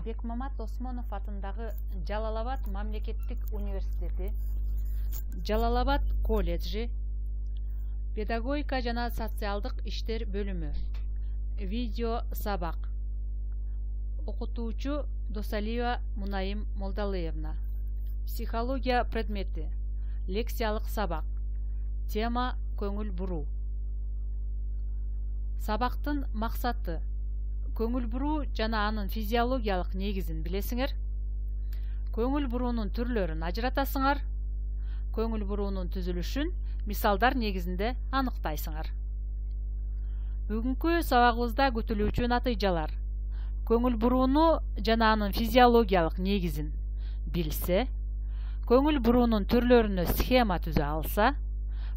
Бекмамат Осмонов атындағы Жалалабад мамлекеттик университети, Жалалабад колледжи, педагогика жана социалдык иштер бөлүмү, видео сабак. Окутуучу Досалиева Мунаим Молдалыевна. Психология предмети, лексиялык сабак. Тема көңүл буруу. Сабактын максаты: көңүл буруу жана анын физиологиялык негизин билесиңер. Көңүл буруунун түрлөрүн ажыратасыңар. Көңүл буруунун түзүлүшүн мисалдар негизинде аныктайсыңар. Бүгүнкү сабагыбызда күтүлүүчү натыйжалар: көңүл бурууну жана анын физиологиялык негизин билсе, көңүл буруунун түрлөрүнө схема түзө алса,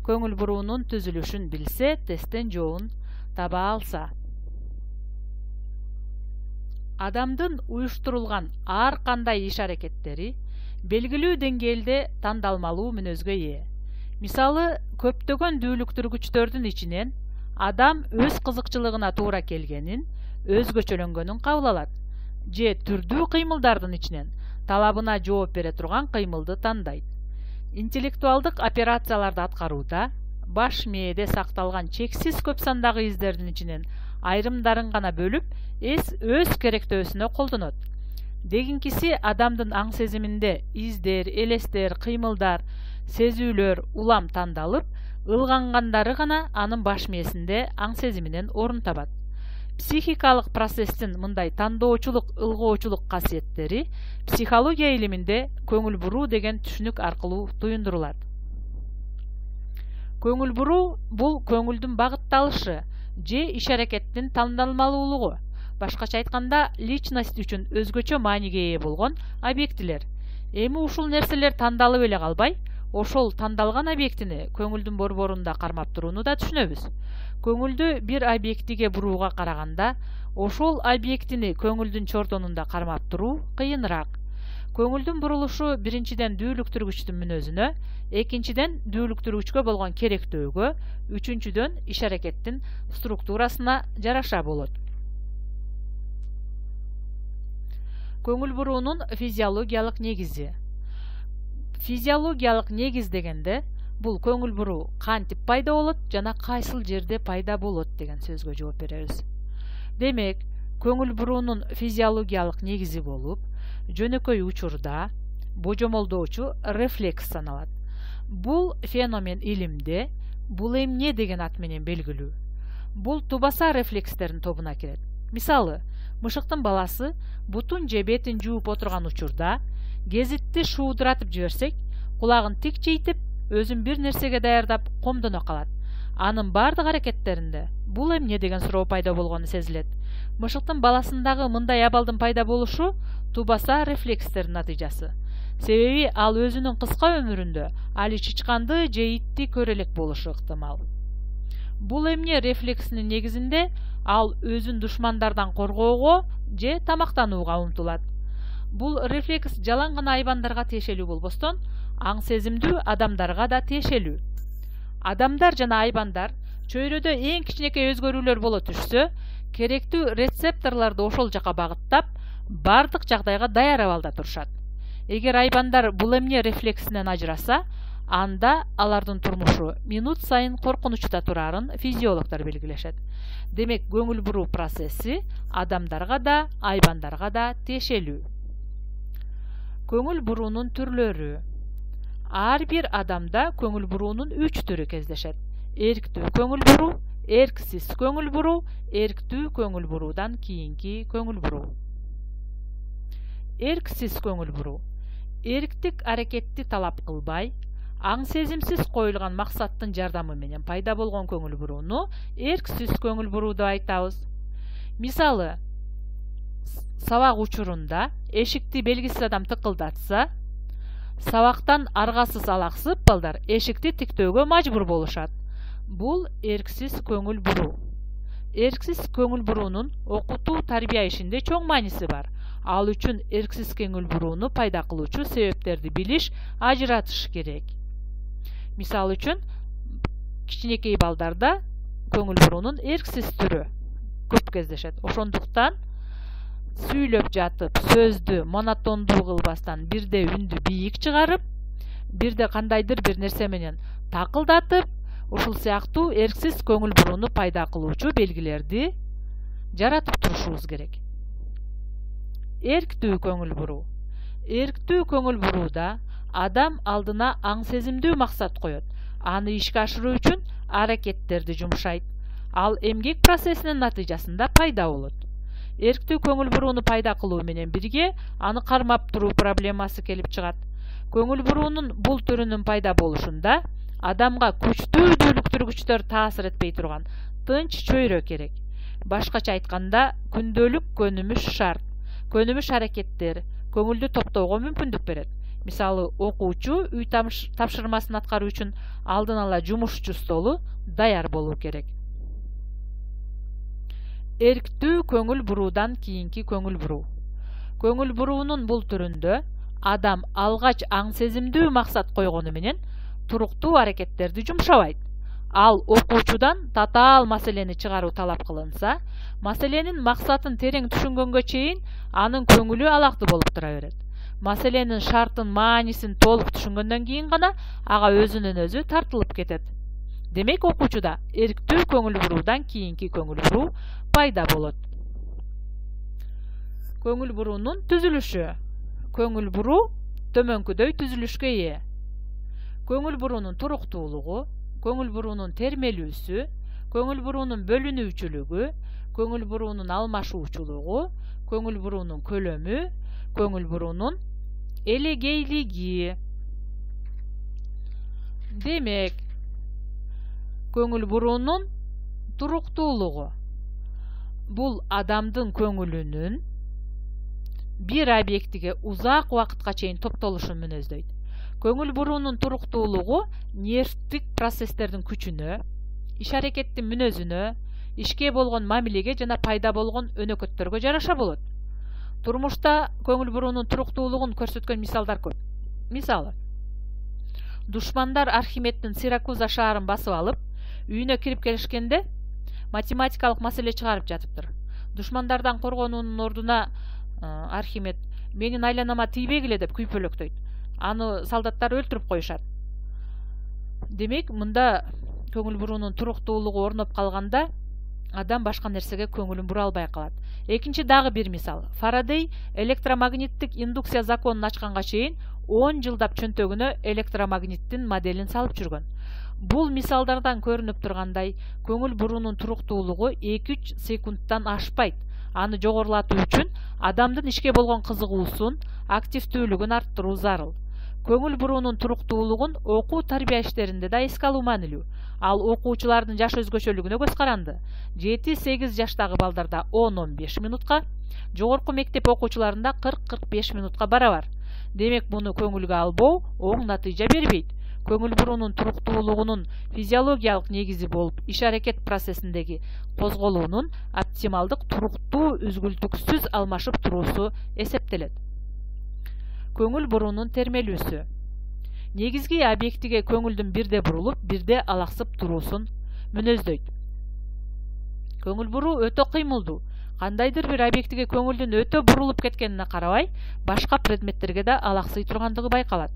көңүл буруунун түзүлүшүн билсе, тесттен жообун таба алса. Адамдын уюштурулган ар кандай иш-аракеттери белгилүү деңгээлде тандалмалуу мүнөзгө ээ. Мисалы, көптөгөн дүүлүктүргүчтөрдүн ичинен адам өз кызыкчылыгына туура келгенин, өзгөчөлөнгөнүн кабыл алат, же түрдүү кыймылдардын ичинен талабына жооп бере турган кыймылды тандайт. Интеллектуалдык операцияларды аткарууда баш мээде сакталган чексиз көп сандагы издердин ичинен айрымдарын гана бөлүп, өз керектөөсүнө колдонот. Дегенкиси адамдын аң сезиминде издер, элестер, кыймылдар, сезүүлөр улам тандалып, ылгангандары гана анын баш мээсинде аң сезиминен орун табат. Психикалык процесстин мындай тандоочулук, ылгоочулук касиеттери психология илиминде көңүл буруу деген түшүнүк аркылуу туюндурулат. Көңүл буруу бул көңүлдүн багытталышы же иш-аракеттин тандалмалуулугу. Башкача айтканда, личность үчүн өзгөчө мааниге ээ болгон объектилер. Эми ушул нерселер тандалып эле калбай, ошол тандалган объектини көңүлдүн борборунда кармап турууну да түшүнөбүз. Көңүлдү бир объектиге бурууга караганда, ошол объектини көңүлдүн чордонунда кармап туруу кыйыныраак. Көңүлдүн бурулушу биринчиден дүүлүктүргүчтүн мүнөзүнө, экинчиден дүүлүктүргүчкө болгон керектөөгө, үчүнчүдөн иш-аракеттин структурасына жараша болот. Көңүл буруунун физиологиялык негизи. Физиологиялык негиз дегенде, бул көңүл буруу кантип пайда болот жана кайсыл жерде пайда болот деген сөзгө жооп беребиз. Демек, көңүл буруунун физиологиялык негизи болуп, жөнөкөй учурда божомолдоочу рефлекс саналат. Бул феномен илимде бул эмне деген ат менен белгилүү. Бул тубаса рефлекстердин тобуна кирет. Мисалы, мышыктын баласы бутун же бетин жууп отурган учурда гезитти шуудуратып жиберсек, кулагын тикчейтип, өзүн бир нерсеге даярдап комдоно калат. Анын бардык аракеттеринде бул эмне деген суроо пайда болгону сезилет. Мышыктын баласындагы мындай абалдын пайда болушу тубаса рефлекстердин натыйжасы. Себеби ал өзүнүн кыска өмүрүндө али чычканды же итти көрө элек болушу ыктымал. Бул эмне рефлексинин негизинде ал өзүн душмандардан коргоого же тамактанууга умтулат. Бул рефлекс жалаң гана айбандарга тиешелүү болбостон, аң сезимдүү адамдарга да тиешелүү. Адамдар жана айбандар чөйрөдө эң кичинекей өзгөрүүлөр боло түшсө, керектүү рецепторлорду ошол жака багыттап, бардык жагдайга даяр абалда турушат. Эгер айбандар бул эмне рефлексинен ажыраса, анда алардын турмушу минут сайын коркунучта турарын физиологдор белгилешет. Демек, көңүл буруу процесси адамдарга да, айбандарга да тиешелүү. Көңүл буруунун түрлөрү. Ар бир адамда көңүл буруунун 3 түрү кездешет. Эрктүү көңүл буруу, эрксиз көңүл буруу, эрктүү көңүл буруудан кийинки көңүл буруу. Эрксиз көңүл буруу. Эрктик аракетти талап кылбай, аң сезимсиз коюлган максаттын жардамы менен пайда болгон көңүл бурууну эрксиз көңүл буруу деп айтабыз. Мисалы, сабак учурунда эшикти белгисиз адам тыкылдатса, сабактан аргасыз алаксып балдар эшикти тиктөөгө мажбур болушат. Бул эрксиз көңүл буруу. Эрксиз көңүл буруунун окутуу тарбия ишинде чоң мааниси бар. Ал үчүн эрксиз көңүл бурууну пайда кылуучу себептерди билиш, ажыратыш керек. Мисалы үчүн, кичинекей балдарда көңүл буруунун эрксиз түрү көп кездешет. Ошондуктан сүйлөп жатып сөздү монотондуу кылбастан бирде үндү бийик чыгарып, бирде кандайдыр бир нерсе менен такылдатып, ушул сыяктуу эрксиз көңүл бурууну пайда кылуучу белгилерди жаратып турушубуз керек. Эрктүү көңүл буруу. Эрктүү көңүл бурууда адам алдына аң сезимдүү максат коёт. Аны ишке ашыруу үчүн аракеттерди жумшайт. Ал эмгек процессинин натыйжасында пайда болот. Эрктүү көңүл бурууну пайда кылуу менен бирге аны кармап туруу проблемасы келип чыгат. Көңүл буруунун бул түрүнүн пайда болушунда адамга күчтүү дүүлүктүргүчтөр таасир этпей турган тынч чөйрө керек. Башкача айтканда, күндөлүк көнүмүш шарт. Көнүмүш аракеттер көңүлдү топтоого мүмкүндүк берет. Мисалы, окуучу үй тапшырмасын аткаруу үчүн алдын ала жумушчу столу даяр болуу керек. Эрктүү көңүл буруудан кийинки көңүл буруу. Көңүл буруунун бул түрүндө адам алгач аң сезимдүү максат койгону менен туруктуу аракеттерди жумшабайт. Ал окуучудан татаал маселени чыгаруу талап кылынса, маселенин максатын терең түшүнгөнгө чейин анын көңүлү алакты болуп тура берет. Маселенин шартын, маанисин толук түшүнгөндөн кийин гана ага өзүнөн өзү тартылып кетет. Демек, окуучуда эрктүү көңүл буруудан кийинки көңүл буруу пайда болот. Көңүл буруунун түзүлүшү. Көңүл буруу төмөнкүдөй түзүлүшкө ээ. Көңүл буруунун туруктуулугу, көңүл буруунун термелүүсү, көңүл буруунун бөлүнүүчүлүгү, көңүл буруунун алмашуучулугу, көңүл буруунун көлөмү, көңүл буруунун элегейлиги. Демек, көңүл буруунун туруктуулугу бул адамдын көңүлүнүн бир объектиге узак убакытка чейин топтолушун мүнөздөйт. Көңүл буруунун туруктуулугу нервтик процесстердин күчүнө, иш аракеттин мүнөзүнө, ишке болгон мамилеге жана пайда болгон өнөкөттөргө жараша болот. Турмушта көңүл буруунун туруктуулугун көрсөткөн мисалдар көп. Мисалы, душмандар Архимеддин Сиракуза шаарын басып алып, үйүнө кирип келишкенде математикалык маселе чыгарып жатыптыр. Душмандардан коргонуунун ордуна Архимед менин айланама тийбегиле деп күйпөлөктөйт. Аны солдаттар өлтүрүп коюшат. Демек, мында көңүл буруунун туруктуулугу орноп калганда адам башка нерсеге көңүлүн бура албай калат. Экинчи дагы бир мисал. Фарадей электромагниттик индукция законун ачканга чейин 10 жылдап чөнтөгүнө электромагниттин моделин салып жүргөн. Бул мисалдардан көрүнүп тургандай, көңүл буруунун туруктуулугу 2-3 секундтан ашпайт. Аны жогорулатуу үчүн адамдын ишке болгон кызыгуусун, активдүүлүгүн арттыруу зарыл. Көңүл буруунун туруктуулугун окуу тарбия иштеринде да эске алуу маанилүү. Ал окуучулардын жаш өзгөчөлүгүнө көз каранды. 7-8 жаштагы балдарда 10-15 минутка, жогорку мектеп окуучуларында 40-45 минутка барабар. Демек, муну көңүлгө албоо оң натыйжа бербейт. Көңүл буруунун туруктуулугунун физиологиялык негизи болуп, иш-аракет процессиндеги козголуунун оптималдык туруктуу үзгүлтүксүз алмашып туруусу эсептелет. Көңүл буруунун термелүүсү. Негизги объектиге көңүлдүн бирде бурулуп, бирде алаксып туруусун мүнөздөйт. Көңүл буруу өтө кыймылдуу. Кандайдыр бир объектиге көңүлдүн өтө бурулуп кеткенине карабай, башка предметтерге да алаксый тургандыгы байкалат.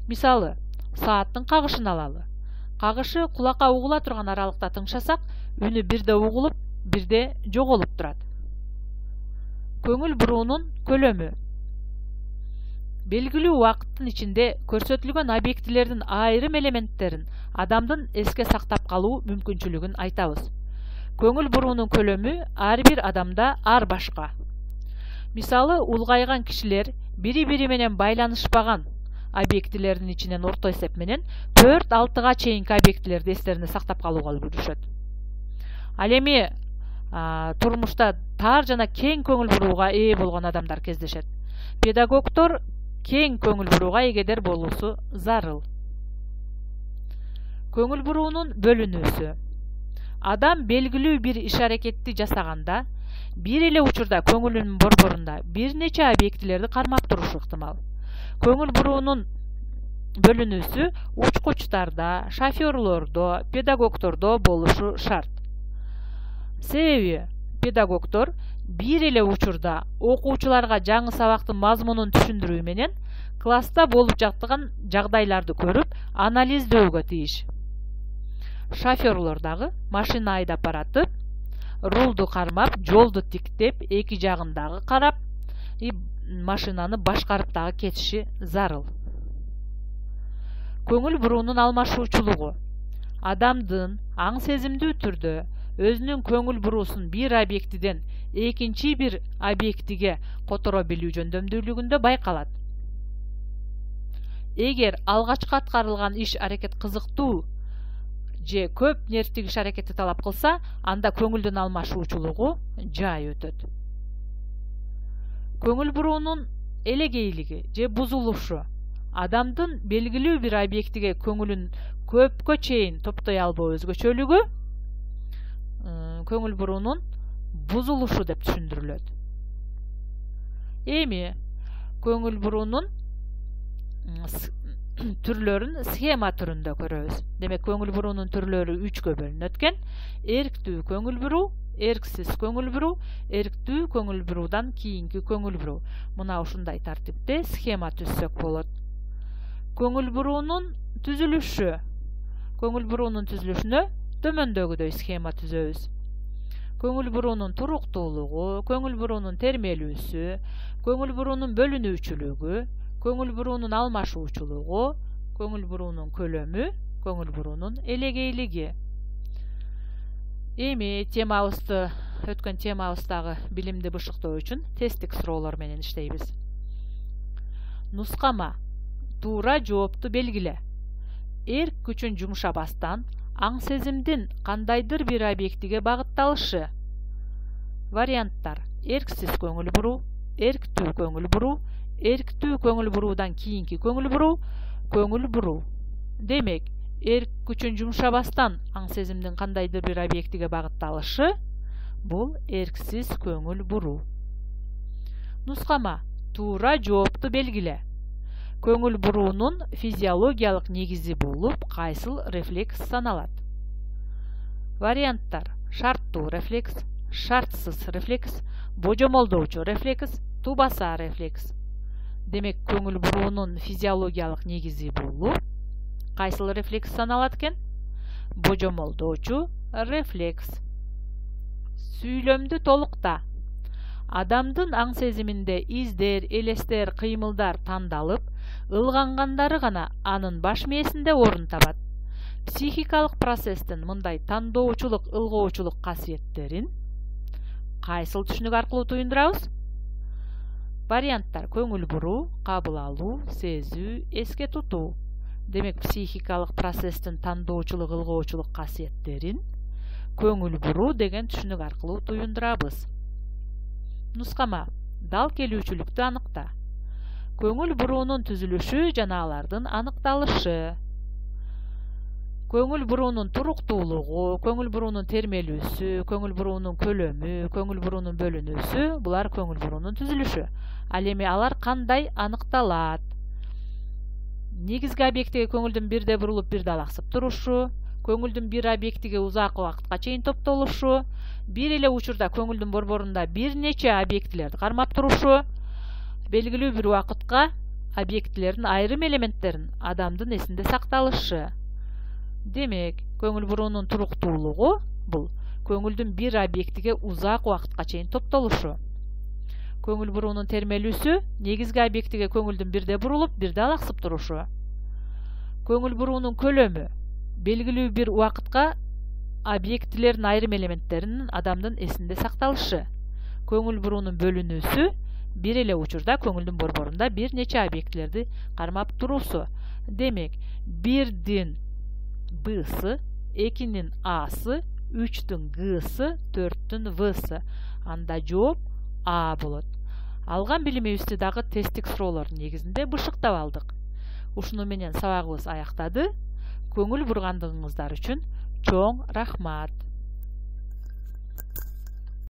Мисалы, сааттын кагышын алалы. Кагышы кулакка угула турган аралыкта тыңшасак, үнү бирде угулуп, бирде жоголуп турат. Көңүл буруунун көлөмү. Белгилүү убакыттын ичинде көрсөтүлгөн объектилердин айрым элементтерин адамдын эске сактап калуу мүмкүнчүлүгүн айтабыз. Көңүл буруунун көлөмү ар бир адамда ар башка. Мисалы, улгайган кишилер бири-бири менен байланышпаган объектилердин ичинен орто эсеп менен 4-6га чейинки объектилерди эстерине сактап калууга үлгүрүшөт. Ал эми турмушта тар жана кең көңүл бурууга ээ болгон адамдар кездешет. Педагогдор кең көңүл бурууга эгедер болуусу зарыл. Көңүл буруунун бөлүнүүсү. Адам белгилүү бир иш-аракетти жасаганда, бир эле учурда көңүлүнүн борборунда бир нече объектилерди кармап турушу ыктымал. Көңүл буруунун бөлүнүүсү учкучтарда, шофёрлордо, педагогдордо болушу шарт. Себеби педагогдор бир эле учурда окуучуларга жаңы сабактын мазмунун түшүндүрүү менен класста болуп жаткан жагдайларды көрүп анализдөөгө тийиш. Шофёрлор дагы машина айдап баратып, рулду кармап, жолду тиктеп, эки жагын дагы карап, машинаны башкарып дагы кетиши зарыл. Көңүл буруунун алмашуучулугу адамдын аң сезимдүү түрдө өзүнүн көңүл буруусун бир объектиден экинчи бир объектиге которо билүү жөндөмдүүлүгүндө байкалат. Эгер алгачкы аткарылган иш аракет кызыктуу же көп нерв тигиш аракетти талап кылса, анда көңүлдүн алмашуучулугу жай өтөт. Көңүл буруунун элегейлиги же бузулушу адамдын белгилүү бир объектиге көңүлүн көпкө чейин топтой албоо өзгөчөлүгү көңүл буруунун бузулушу деп түшүндүрүлөт. Эми көңүл буруунун түрлөрүн схема түрүндө көрөбүз. Демек, көңүл буруунун түрлөрү 3кө бөлүнөт экен. Эрктүү көңүл буруу, эрксиз көңүл буруу, эрктүү көңүл буруудан кийинки көңүл буруу. Мына ушундай тартипте схема түзсөк болот. Көңүл буруунун түзүлүшү. Көңүл буруунун түзүлүшүнө төмөндөгүдөй схема түзөбүз. Көңүл буруунун туруктуулугу, көңүл буруунун термелүүсү, көңүл буруунун бөлүнүүчүлүгү, көңүл буруунун алмашуучулугу, көңүл буруунун көлөмү, көңүл буруунун элегейлиги. Эми өткөн темабыздагы билимди бышыктоо үчүн тесттик суроолор менен иштейбиз. Нускама: туура жоопту белгиле. Эрк күчүн жумшабастан аң сезимдин кандайдыр бир объектиге багытталышы. Варианттар: эрксиз көңүл буруу, эрктүү көңүл буруу, эрктүү көңүл буруудан кийинки көңүл буруу, көңүл буруу. Демек, эрк күчүн жумшабастан аң сезимдин кандайдыр бир объектиге багытталышы бул эрксиз көңүл буруу. Нускама: туура жоопту белгиле. Көңүл буруунун физиологиялык негизи болуп кайсыл рефлекс саналат? Варианттар: шарттуу рефлекс, шартсыз рефлекс, божомолдоочу рефлекс, тубаса рефлекс. Демек, көңүл буруунун физиологиялык негизи болуп кайсыл рефлекс саналат экен? Божомолдоочу рефлекс. Сүйлөмдү толукта. Адамдын аң сезиминде издер, элестер, кыймылдар тандалып, ылгангандары гана анын баш мээсинде орун табат. Психикалык процесстин мындай тандоочулук, ылгоочулук касиеттерин кайсыл түшүнүк аркылуу туюндурабыз? Варианттар: көңүл буруу, кабыл алуу, сезүү, эске тутуу. Демек, психикалык процесстин тандоочулук, ылгоочулук касиеттерин көңүл буруу деген түшүнүк аркылуу туюндурабыз. Нускама: дал келүүчүлүктү аныкта. Көңүл буруунун түзүлүшү жана алардын аныкталышы. Көңүл буруунун туруктуулугу, көңүл буруунун термелүүсү, көңүл буруунун көлөмү, көңүл буруунун бөлүнүүсү — булар көңүл буруунун түзүлүшү. Ал эми алар кандай аныкталат? Негизги объектиге көңүлдүн бирде бурулуп, бирде алаксып турушу, көңүлдүн бир объектиге узак убакытка чейин топтолушу, бир эле учурда көңүлдүн борборунда бир нече объектилерди кармап турушу, белгилүү бир убакытка объектилердин айрым элементтерин адамдын эсинде сакталышы. Демек, көңүл буруунун туруктуулугу бул көңүлдүн бир объектиге узак убакытка чейин топтолушу. Көңүл буруунун термелүүсү негизги объектиге көңүлдүн бирде бурулуп, бирде алаксып турушу. Көңүл буруунун көлөмү белгилүү бир убакытка объектилердин айрым элементтеринин адамдын эсинде сакталышы. Көңүл буруунун бөлүнүүсү бир эле учурда көңүлдүн борборунда бир нече объектилерди кармап туруусу. Демек, бирдин Б-сы, 2-нин А-сы, 3-түн Г-сы, 4-түн В-сы. Анда жооп А болот. Алган билимибизди дагы тесттик суроолордун негизинде бышыктап алдык. Ушуну менен сабагыбыз аяктады. Көңүл бургандыгыңыздар үчүн чоң рахмат.